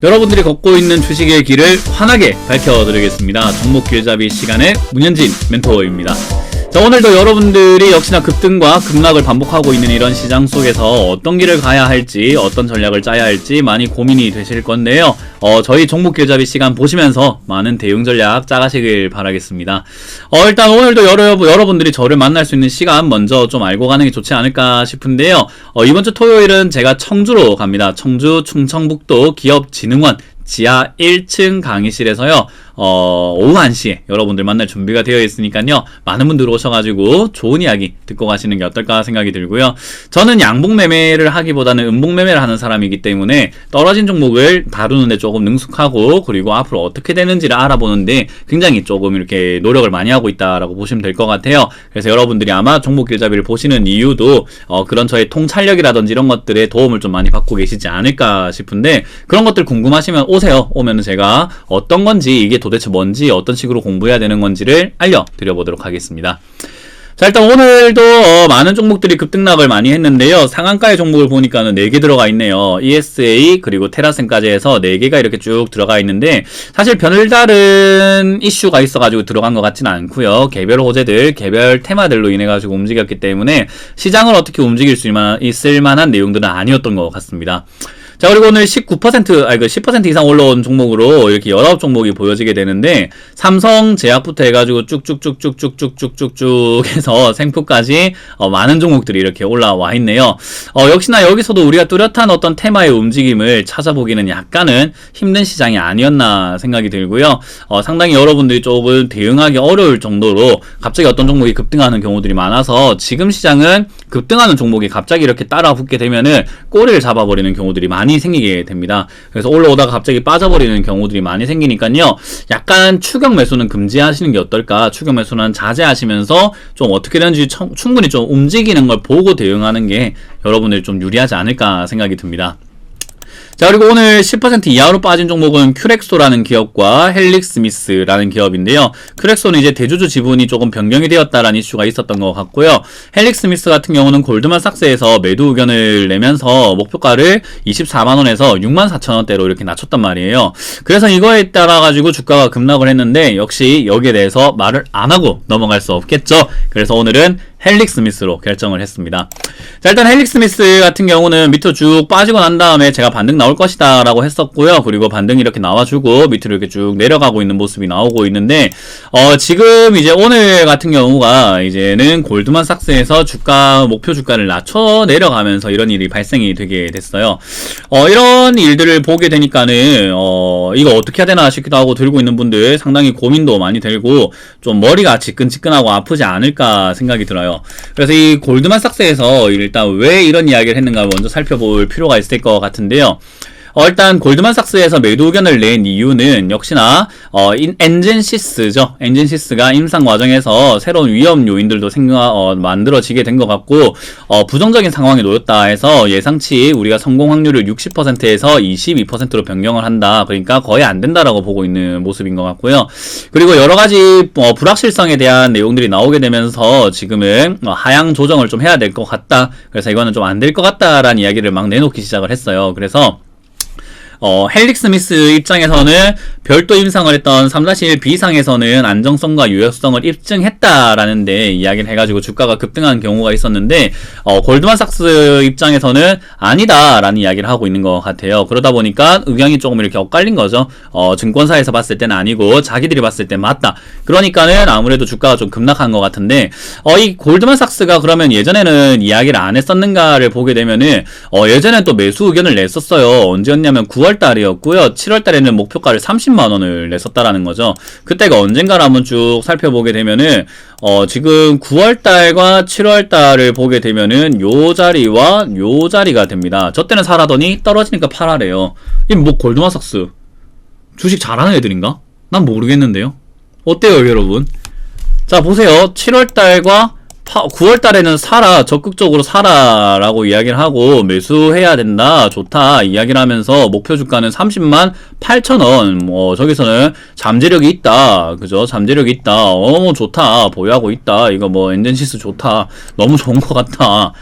여러분들이 걷고 있는 주식의 길을 환하게 밝혀드리겠습니다. 종목 길잡이 시간의 문현진 멘토입니다. 자, 오늘도 여러분들이 역시나 급등과 급락을 반복하고 있는 이런 시장 속에서 어떤 길을 가야 할지, 어떤 전략을 짜야 할지 많이 고민이 되실 건데요. 저희 종목 길잡이 시간 보시면서 많은 대응 전략 짜가시길 바라겠습니다. 일단 오늘도 여러분들이 저를 만날 수 있는 시간 먼저 좀 알고 가는 게 좋지 않을까 싶은데요. 이번 주 토요일은 제가 청주로 갑니다. 청주 충청북도 기업진흥원 지하 1층 강의실에서요. 오후 1시에 여러분들 만날 준비가 되어 있으니까요. 많은 분들 오셔가지고 좋은 이야기 듣고 가시는 게 어떨까 생각이 들고요. 저는 양봉 매매를 하기보다는 음봉 매매를 하는 사람이기 때문에 떨어진 종목을 다루는데 조금 능숙하고, 그리고 앞으로 어떻게 되는지를 알아보는데 굉장히 조금 이렇게 노력을 많이 하고 있다라고 보시면 될 것 같아요. 그래서 여러분들이 아마 종목 길잡이를 보시는 이유도 그런 저의 통찰력이라든지 이런 것들에 도움을 좀 많이 받고 계시지 않을까 싶은데, 그런 것들 궁금하시면 오세요. 오면은 제가 어떤 건지, 이게 도대체 뭔지, 어떤 식으로 공부해야 되는 건지를 알려드려보도록 하겠습니다. 자, 일단 오늘도 많은 종목들이 급등락을 많이 했는데요. 상한가의 종목을 보니까는 4개 들어가 있네요. ESA 그리고 테라센까지 해서 4개가 이렇게 쭉 들어가 있는데, 사실 별다른 이슈가 있어가지고 들어간 것 같지는 않고요. 개별 호재들, 개별 테마들로 인해가지고 움직였기 때문에 시장을 어떻게 움직일 수 있을 만한 내용들은 아니었던 것 같습니다. 자, 그리고 오늘 10% 이상 올라온 종목으로 이렇게 19종목이 보여지게 되는데, 삼성제약부터 해가지고 쭉쭉쭉쭉쭉쭉쭉쭉 해서 생푸까지 많은 종목들이 이렇게 올라와 있네요. 역시나 여기서도 우리가 뚜렷한 어떤 테마의 움직임을 찾아보기는 약간은 힘든 시장이 아니었나 생각이 들고요. 상당히 여러분들이 조금 대응하기 어려울 정도로 갑자기 어떤 종목이 급등하는 경우들이 많아서, 지금 시장은 급등하는 종목이 갑자기 이렇게 따라 붙게 되면은 꼬리를 잡아버리는 경우들이 많이 생기게 됩니다. 그래서 올라오다가 갑자기 빠져버리는 경우들이 많이 생기니까요. 약간 추격 매수는 금지하시는 게 어떨까? 추격 매수는 자제하시면서 좀 어떻게 되는지 충분히 좀 움직이는 걸 보고 대응하는 게 여러분들이 좀 유리하지 않을까 생각이 듭니다. 자, 그리고 오늘 10% 이하로 빠진 종목은 큐렉소라는 기업과 헬릭스미스라는 기업인데요. 큐렉소는 이제 대주주 지분이 조금 변경이 되었다라는 이슈가 있었던 것 같고요. 헬릭스미스 같은 경우는 골드만삭스에서 매도 의견을 내면서 목표가를 24만원에서 64,000원대로 이렇게 낮췄단 말이에요. 그래서 이거에 따라 가지고 주가가 급락을 했는데, 역시 여기에 대해서 말을 안 하고 넘어갈 수 없겠죠. 그래서 오늘은 헬릭스미스로 결정을 했습니다. 자, 일단 헬릭스미스 같은 경우는 밑으로 쭉 빠지고 난 다음에 제가 반등 나올 것이다 라고 했었고요. 그리고 반등이 이렇게 나와주고 밑으로 이렇게 쭉 내려가고 있는 모습이 나오고 있는데, 지금 이제 오늘 같은 경우가 이제는 골드만삭스에서 목표 주가를 낮춰 내려가면서 이런 일이 발생이 되게 됐어요. 이런 일들을 보게 되니까는 이거 어떻게 해야 되나 싶기도 하고, 들고 있는 분들 상당히 고민도 많이 되고 좀 머리가 지끈지끈하고 아프지 않을까 생각이 들어요. 그래서 이 골드만삭스에서 일단 왜 이런 이야기를 했는가 먼저 살펴볼 필요가 있을 것 같은데요. 일단 골드만삭스에서 매도 의견을 낸 이유는 역시나 엔젠시스죠. 엔젠시스가 임상 과정에서 새로운 위험 요인들도 만들어지게 된 것 같고, 부정적인 상황에 놓였다 해서 예상치 우리가 성공 확률을 60%에서 22%로 변경을 한다. 그러니까 거의 안 된다라고 보고 있는 모습인 것 같고요. 그리고 여러 가지 불확실성에 대한 내용들이 나오게 되면서 지금은 하향 조정을 좀 해야 될 것 같다. 그래서 이거는 좀 안 될 것 같다라는 이야기를 막 내놓기 시작을 했어요. 그래서 헬릭스미스 입장에서는 별도 임상을 했던 3-1 B상에서는 안정성과 유효성을 입증했다라는 데 이야기를 해가지고 주가가 급등한 경우가 있었는데, 골드만삭스 입장에서는 아니다라는 이야기를 하고 있는 것 같아요. 그러다 보니까 의견이 조금 이렇게 엇갈린 거죠. 증권사에서 봤을 때는 아니고 자기들이 봤을 때 맞다. 그러니까는 아무래도 주가가 좀 급락한 것 같은데, 이 골드만삭스가 그러면 예전에는 이야기를 안 했었는가를 보게 되면은 예전에 또 매수 의견을 냈었어요. 언제였냐면 9월 달이었고요. 7월 달에는 목표가를 30만원을 냈었다라는 거죠. 그때가 언젠가를 한번 쭉 살펴보게 되면은 지금 9월 달과 7월 달을 보게 되면은 요 자리와 요 자리가 됩니다. 저 때는 사라더니 떨어지니까 팔아래요. 이 뭐 골드만삭스 주식 잘하는 애들인가? 난 모르겠는데요. 어때요, 여러분? 자, 보세요. 7월 달과 9월 달에는 사라, 적극적으로 사라라고 이야기를 하고 매수해야 된다, 좋다 이야기를 하면서 목표 주가는 30만 8천원, 뭐 저기서는 잠재력이 있다, 그죠? 잠재력이 있다, 뭐 좋다, 보유하고 있다, 이거 뭐 엔젠시스 좋다, 너무 좋은 것 같다,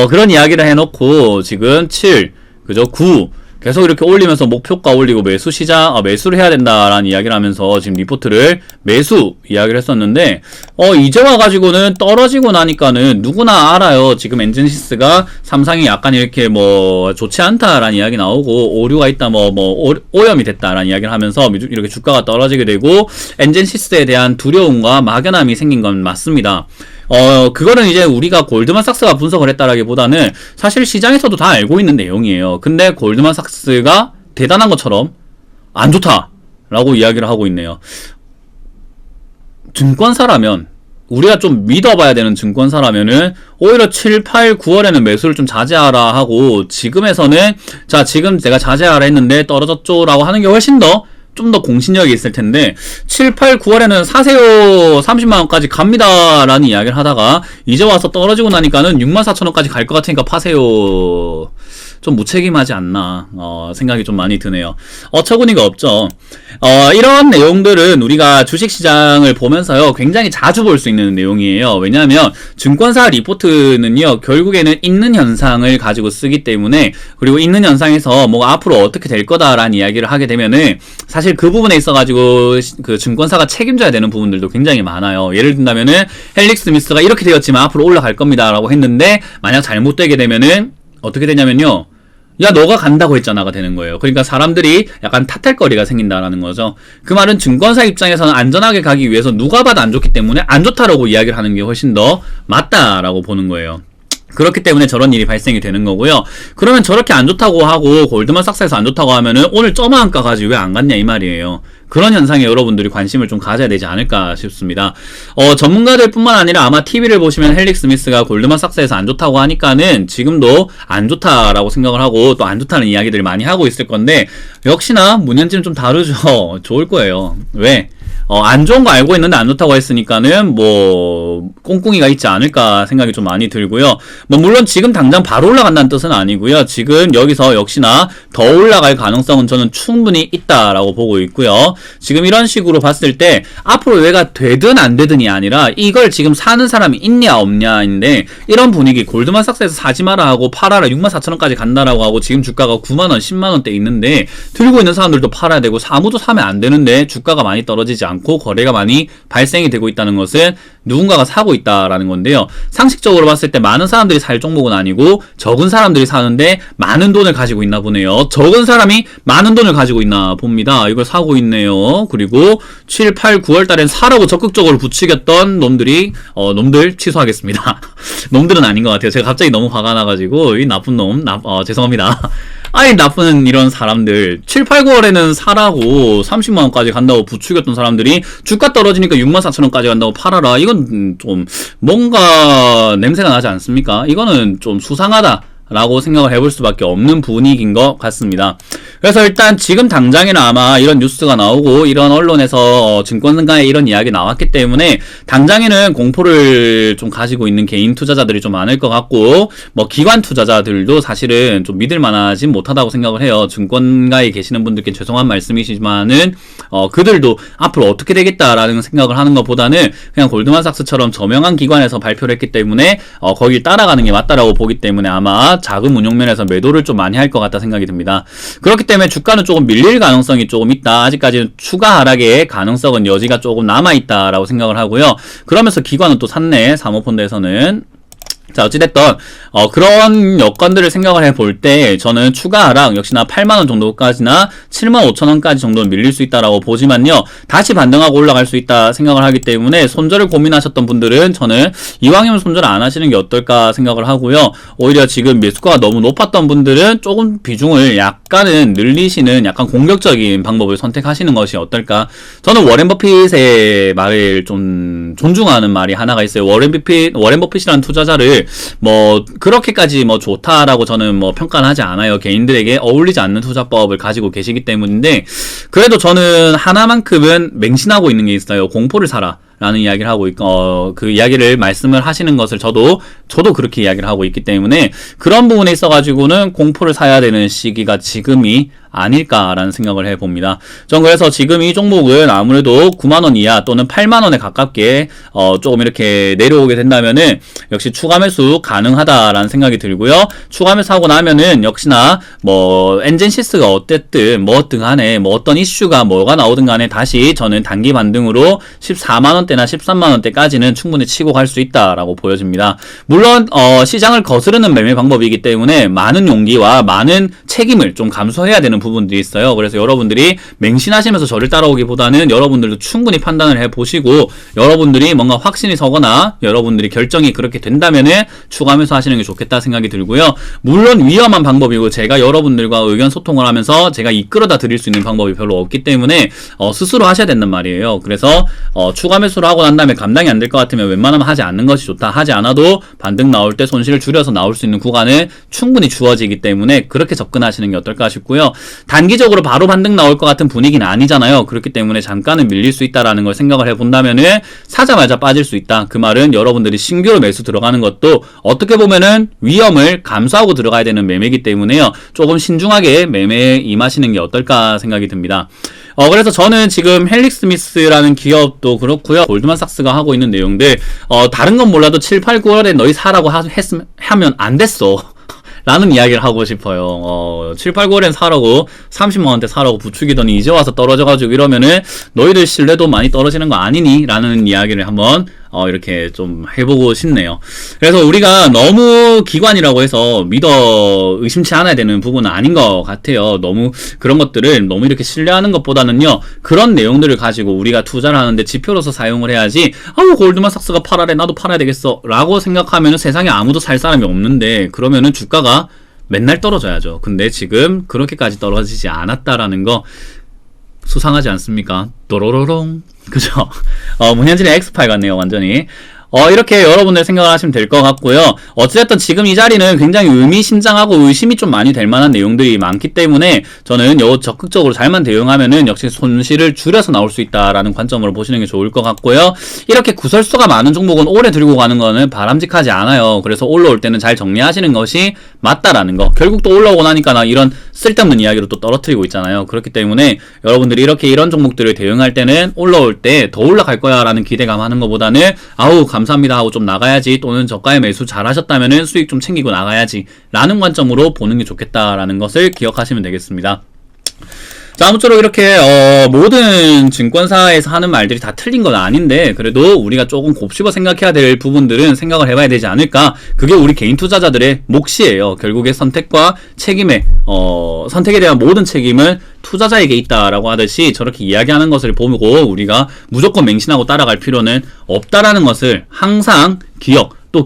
그런 이야기를 해놓고 지금 7, 그죠? 9 계속 이렇게 올리면서 목표가 올리고 매수를 해야 된다라는 이야기를 하면서 지금 리포트를 매수 이야기를 했었는데, 이제 와가지고는 떨어지고 나니까는 누구나 알아요. 지금 엔진시스가 삼상이 약간 이렇게 뭐 좋지 않다라는 이야기 나오고, 오류가 있다, 오염이 됐다라는 이야기를 하면서 이렇게 주가가 떨어지게 되고, 엔진시스에 대한 두려움과 막연함이 생긴 건 맞습니다. 그거는 이제 우리가 골드만삭스가 분석을 했다라기보다는 사실 시장에서도 다 알고 있는 내용이에요. 근데 골드만삭스가 대단한 것처럼 안 좋다라고 이야기를 하고 있네요. 증권사라면, 우리가 좀 믿어봐야 되는 증권사라면은 오히려 7, 8, 9월에는 매수를 좀 자제하라 하고, 지금에서는 자, 지금 제가 자제하라 했는데 떨어졌죠 라고 하는 게 훨씬 더 좀 더 공신력이 있을 텐데, 7, 8, 9월에는 사세요 30만원까지 갑니다 라는 이야기를 하다가 이제 와서 떨어지고 나니까는 64,000원까지 갈 것 같으니까 파세요. 좀 무책임하지 않나 생각이 좀 많이 드네요. 어처구니가 없죠. 이런 내용들은 우리가 주식시장을 보면서요 굉장히 자주 볼 수 있는 내용이에요. 왜냐하면 증권사 리포트는요 결국에는 있는 현상을 가지고 쓰기 때문에, 그리고 있는 현상에서 뭐 앞으로 어떻게 될 거다라는 이야기를 하게 되면은 사실 그 부분에 있어가지고 그 증권사가 책임져야 되는 부분들도 굉장히 많아요. 예를 든다면은 헬릭 스미스가 이렇게 되었지만 앞으로 올라갈 겁니다 라고 했는데, 만약 잘못되게 되면은 어떻게 되냐면요, 야 너가 간다고 했잖아가 되는 거예요. 그러니까 사람들이 약간 탓할 거리가 생긴다라는 거죠. 그 말은 증권사 입장에서는 안전하게 가기 위해서 누가 봐도 안 좋기 때문에 안 좋다라고 이야기를 하는 게 훨씬 더 맞다라고 보는 거예요. 그렇기 때문에 저런 일이 발생이 되는 거고요. 그러면 저렇게 안 좋다고 하고 골드만삭스에서 안 좋다고 하면은 오늘 저만한 가까지 왜 안 갔냐 이 말이에요. 그런 현상에 여러분들이 관심을 좀 가져야 되지 않을까 싶습니다. 전문가들 뿐만 아니라 아마 TV를 보시면 헬릭 스미스가 골드만삭스에서 안 좋다고 하니까는 지금도 안 좋다라고 생각을 하고 또 안 좋다는 이야기들을 많이 하고 있을 건데, 역시나 문현진은 좀 다르죠. 좋을 거예요. 왜? 안 좋은 거 알고 있는데 안 좋다고 했으니까는 뭐 꽁꽁이가 있지 않을까 생각이 좀 많이 들고요. 뭐 물론 지금 당장 바로 올라간다는 뜻은 아니고요. 지금 여기서 역시나 더 올라갈 가능성은 저는 충분히 있다라고 보고 있고요. 지금 이런 식으로 봤을 때 앞으로 얘가 되든 안 되든이 아니라 이걸 지금 사는 사람이 있냐 없냐인데, 이런 분위기 골드만삭스에서 사지 마라 하고 팔아라 64,000원까지 간다라고 하고 지금 주가가 9만원 10만원대 있는데 들고 있는 사람들도 팔아야 되고 아무도 사면 안 되는데 주가가 많이 떨어지지 않고 거래가 많이 발생이 되고 있다는 것은 누군가가 사고 있다라는 건데요. 상식적으로 봤을 때 많은 사람들이 살 종목은 아니고 적은 사람들이 사는데 많은 돈을 가지고 있나 보네요. 적은 사람이 많은 돈을 가지고 있나 봅니다. 이걸 사고 있네요. 그리고 7, 8, 9월 달엔 사라고 적극적으로 부추겼던 놈들 취소하겠습니다. 놈들은 아닌 것 같아요. 제가 갑자기 너무 화가 나가지고 이 나쁜 놈, 죄송합니다. 아니 나쁜 이런 사람들, 7, 8, 9월에는 사라고 30만원까지 간다고 부추겼던 사람들이 주가 떨어지니까 64,000원까지 간다고 팔아라. 이건 좀 뭔가 냄새가 나지 않습니까? 이거는 좀 수상하다 라고 생각을 해볼 수밖에 없는 분위기인 것 같습니다. 그래서 일단 지금 당장에는 아마 이런 뉴스가 나오고 이런 언론에서 증권가에 이런 이야기 나왔기 때문에 당장에는 공포를 좀 가지고 있는 개인 투자자들이 좀 많을 것 같고, 뭐 기관 투자자들도 사실은 좀 믿을 만하진 못하다고 생각을 해요. 증권가에 계시는 분들께 죄송한 말씀이시지만은 그들도 앞으로 어떻게 되겠다라는 생각을 하는 것보다는 그냥 골드만삭스처럼 저명한 기관에서 발표를 했기 때문에 거길 따라가는 게 맞다라고 보기 때문에 아마 자금 운용 면에서 매도를 좀 많이 할 것 같다 생각이 듭니다. 그렇기 때문에 주가는 조금 밀릴 가능성이 조금 있다. 아직까지는 추가 하락의 가능성은 여지가 조금 남아있다라고 생각을 하고요. 그러면서 기관은 또 샀네, 사모펀드에서는. 자, 어찌됐든 그런 여건들을 생각을 해볼 때 저는 추가 하락 역시나 8만원 정도까지나 75,000원까지 정도는 밀릴 수 있다라고 보지만요, 다시 반등하고 올라갈 수 있다 생각을 하기 때문에 손절을 고민하셨던 분들은 저는 이왕이면 손절 안 하시는 게 어떨까 생각을 하고요. 오히려 지금 매수가가 너무 높았던 분들은 조금 비중을 약간은 늘리시는 약간 공격적인 방법을 선택하시는 것이 어떨까. 저는 워렌 버핏의 말을 좀 존중하는 말이 하나가 있어요. 워렌 버핏이라는 투자자를 뭐 그렇게까지 뭐 좋다라고 저는 뭐 평가는 하지 않아요. 개인들에게 어울리지 않는 투자법을 가지고 계시기 때문인데, 그래도 저는 하나만큼은 맹신하고 있는 게 있어요. 공포를 사라 라는 이야기를 하고 그 이야기를 말씀을 하시는 것을 저도 그렇게 이야기를 하고 있기 때문에 그런 부분에 있어가지고는 공포를 사야 되는 시기가 지금이 아닐까라는 생각을 해봅니다. 전 그래서 지금 이 종목은 아무래도 9만원 이하 또는 8만원에 가깝게 조금 이렇게 내려오게 된다면은 역시 추가 매수 가능하다라는 생각이 들고요. 추가 매수하고 나면은 역시나 뭐 엔젠시스가 어쨌든 뭐든 간에 뭐 어떤 이슈가 뭐가 나오든 간에 다시 저는 단기 반등으로 14만원대나 13만원대까지는 충분히 치고 갈 수 있다라고 보여집니다. 물론 시장을 거스르는 매매 방법이기 때문에 많은 용기와 많은 책임을 좀 감수해야 되는 부분들이 있어요. 그래서 여러분들이 맹신하시면서 저를 따라오기보다는 여러분들도 충분히 판단을 해보시고 여러분들이 뭔가 확신이 서거나 여러분들이 결정이 그렇게 된다면은 추가 매수하시는 게 좋겠다 생각이 들고요. 물론 위험한 방법이고 제가 여러분들과 의견 소통을 하면서 제가 이끌어다 드릴 수 있는 방법이 별로 없기 때문에 스스로 하셔야 된단 말이에요. 그래서 추가 매수를 하고 난 다음에 감당이 안 될 것 같으면 웬만하면 하지 않는 것이 좋다. 하지 않아도 반등 나올 때 손실을 줄여서 나올 수 있는 구간은 충분히 주어지기 때문에 그렇게 접근하시는 게 어떨까 싶고요. 단기적으로 바로 반등 나올 것 같은 분위기는 아니잖아요. 그렇기 때문에 잠깐은 밀릴 수 있다라는 걸 생각을 해본다면은 사자마자 빠질 수 있다. 그 말은 여러분들이 신규로 매수 들어가는 것도 어떻게 보면은 위험을 감수하고 들어가야 되는 매매이기 때문에요. 조금 신중하게 매매에 임하시는 게 어떨까 생각이 듭니다. 그래서 저는 지금 헬릭 스미스라는 기업도 그렇고요. 골드만삭스가 하고 있는 내용들 다른 건 몰라도 7, 8, 9월에 너희 사라고 하면 안 됐어. 라는 이야기를 하고 싶어요. 7, 8, 9월엔 사라고 30만원대 사라고 부추기더니 이제 와서 떨어져가지고 이러면은 너희들 신뢰도 많이 떨어지는 거 아니니? 라는 이야기를 한번 이렇게 좀 해보고 싶네요. 그래서 우리가 너무 기관이라고 해서 믿어 의심치 않아야 되는 부분은 아닌 것 같아요. 너무 그런 것들을 너무 이렇게 신뢰하는 것보다는요, 그런 내용들을 가지고 우리가 투자를 하는데 지표로서 사용을 해야지, 골드만삭스가 팔아래 나도 팔아야 되겠어 라고 생각하면은 세상에 아무도 살 사람이 없는데, 그러면은 주가가 맨날 떨어져야죠. 근데 지금 그렇게까지 떨어지지 않았다라는 거 수상하지 않습니까? 또로로롱. 그죠? 문현진의 엑스파일 같네요, 완전히. 이렇게 여러분들 생각을 하시면 될 것 같고요. 어쨌든 지금 이 자리는 굉장히 의미심장하고 의심이 좀 많이 될 만한 내용들이 많기 때문에 저는 적극적으로 잘만 대응하면은 역시 손실을 줄여서 나올 수 있다라는 관점으로 보시는 게 좋을 것 같고요. 이렇게 구설수가 많은 종목은 오래 들고 가는 거는 바람직하지 않아요. 그래서 올라올 때는 잘 정리하시는 것이 맞다라는 거. 결국 또 올라오고 나니까 나 이런 쓸데없는 이야기로 또 떨어뜨리고 있잖아요. 그렇기 때문에 여러분들이 이렇게 이런 종목들을 대응할 때는 올라올 때 더 올라갈 거야 라는 기대감 하는 것보다는 감사합니다 하고 좀 나가야지, 또는 저가에 매수 잘 하셨다면은 수익 좀 챙기고 나가야지 라는 관점으로 보는 게 좋겠다라는 것을 기억하시면 되겠습니다. 자, 아무쪼록 이렇게 모든 증권사에서 하는 말들이 다 틀린 건 아닌데 그래도 우리가 조금 곱씹어 생각해야 될 부분들은 생각을 해봐야 되지 않을까. 그게 우리 개인 투자자들의 몫이에요. 결국에 선택과 책임에 선택에 대한 모든 책임은 투자자에게 있다라고 하듯이 저렇게 이야기하는 것을 보고 우리가 무조건 맹신하고 따라갈 필요는 없다라는 것을 항상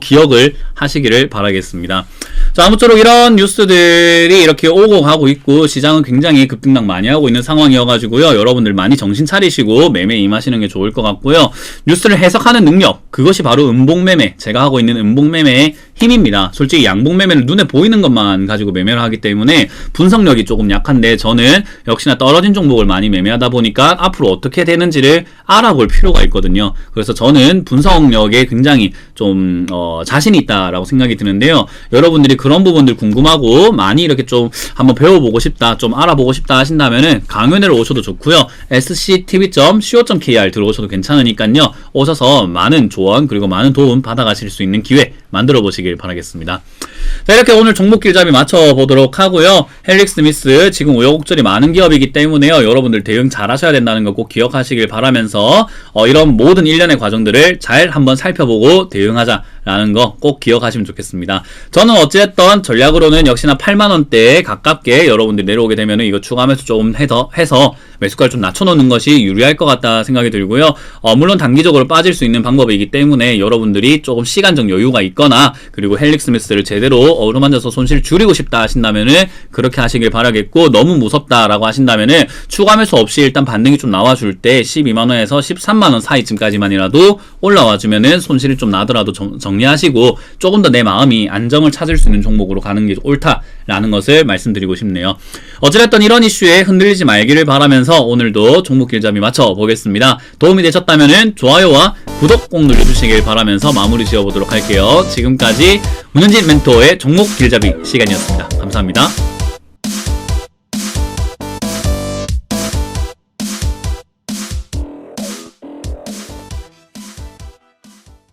기억을 하시기를 바라겠습니다. 자, 아무쪼록 이런 뉴스들이 이렇게 오고 가고 있고 시장은 굉장히 급등락 많이 하고 있는 상황이어가지고요. 여러분들 많이 정신 차리시고 매매에 임하시는 게 좋을 것 같고요. 뉴스를 해석하는 능력, 그것이 바로 음봉매매, 제가 하고 있는 음봉매매의 힘입니다. 솔직히 양봉매매는 눈에 보이는 것만 가지고 매매를 하기 때문에 분석력이 조금 약한데 저는 역시나 떨어진 종목을 많이 매매하다 보니까 앞으로 어떻게 되는지를 알아볼 필요가 있거든요. 그래서 저는 분석력에 굉장히 좀 자신이 있다라고 생각이 드는데요. 여러분들이 그런 부분들 궁금하고 많이 이렇게 좀 한번 배워보고 싶다, 좀 알아보고 싶다 하신다면은 강연회를 오셔도 좋고요. sctv.co.kr 들어오셔도 괜찮으니까요. 오셔서 많은 조언 그리고 많은 도움 받아가실 수 있는 기회 만들어 보시길 바라겠습니다. 자, 이렇게 오늘 종목 길잡이 맞춰보도록 하고요. 헬릭 스미스 지금 우여곡절이 많은 기업이기 때문에요. 여러분들 대응 잘 하셔야 된다는 거 꼭 기억하시길 바라면서 이런 모든 일련의 과정들을 잘 한번 살펴보고 대응하자라는 거 꼭 기억하시면 좋겠습니다. 저는 어찌됐던 전략으로는 역시나 8만원대에 가깝게 여러분들이 내려오게 되면 이거 추가 매수 조금 해서 매수가를 좀 낮춰놓는 것이 유리할 것 같다 생각이 들고요. 물론 단기적으로 빠질 수 있는 방법이기 때문에 여러분들이 조금 시간적 여유가 있거나 그리고 헬릭 스미스를 제대로 어루만져서 손실 줄이고 싶다 하신다면은 그렇게 하시길 바라겠고, 너무 무섭다라고 하신다면은 추가 매수 없이 일단 반등이 좀 나와줄 때 12만원에서 13만원 사이쯤까지만이라도 올라와주면은 손실이 좀 나더라도 정리하시고 조금 더 내 마음이 안정을 찾을 수 있는 종목으로 가는 게 옳다라는 것을 말씀드리고 싶네요. 어찌됐든 이런 이슈에 흔들리지 말기를 바라면서 오늘도 종목 길잡이 맞춰보겠습니다. 도움이 되셨다면은 좋아요와 구독 꼭 눌러주시길 바라면서 마무리 지어보도록 할게요. 지금까지 문현진 멘토의 종목 길잡이 시간이었습니다. 감사합니다.